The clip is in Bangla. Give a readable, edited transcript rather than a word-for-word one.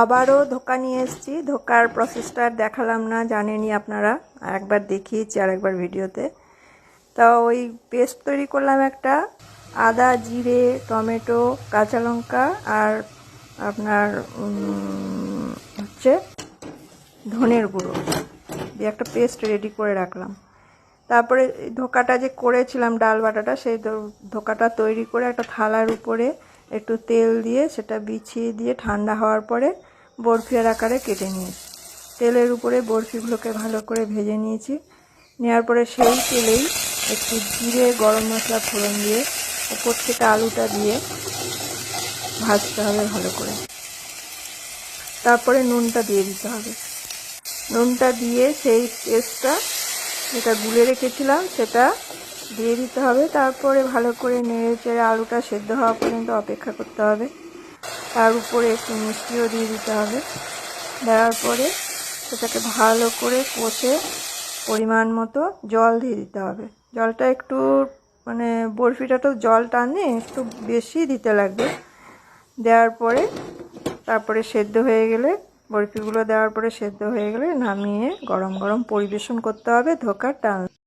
আবারও ধোকা নিয়ে এসেছি। ধোকার প্রসেসটা দেখালাম না, জানেনই আপনারা, একবার দেখিয়েছি আর একবার ভিডিওতে। তা ওই পেস্ট তৈরি করলাম একটা, আদা, জিরে, টমেটো, কাঁচা লঙ্কা আর আপনার হচ্ছে ধনের গুঁড়ো দিয়ে একটা পেস্ট রেডি করে রাখলাম। তারপরে ধোকাটা যে করেছিলাম ডাল বাটাটা, সেই ধোকাটা তৈরি করে একটা থালার উপরে একটু তেল দিয়ে সেটা বিছিয়ে দিয়ে ঠান্ডা হওয়ার পরে বরফির আকারে কেটে নিয়েছি। তেলের উপরে বরফিগুলোকে ভালো করে ভেজে নিয়েছি। নেওয়ার পরে সেই তেলেই একটু জিরে, গরম মশলা ফোড়ন দিয়ে উপর থেকে আলুটা দিয়ে ভাজতে হবে ভালো করে। তারপরে নুনটা দিয়ে দিতে হবে। নুনটা দিয়ে সেই পেস্টটা যেটা গুলে রেখেছিলাম সেটা দিয়ে দিতে হবে। তারপরে ভালো করে নেড়ে চেড়ে আলুটা সেদ্ধ হওয়া পর্যন্ত অপেক্ষা করতে হবে। তার উপরে একটু মিষ্টিও দিয়ে দিতে হবে। দেওয়ার পরে সেটাকে ভালো করে কষে পরিমাণ মতো জল দিয়ে দিতে হবে। জলটা একটু মানে বরফিটা তো জল টানে, একটু বেশি দিতে লাগবে। দেওয়ার পরে তারপরে সেদ্ধ হয়ে গেলে, বরফিগুলো দেওয়ার পরে সেদ্ধ হয়ে গেলে নামিয়ে গরম গরম পরিবেশন করতে হবে ধোকার ডাল।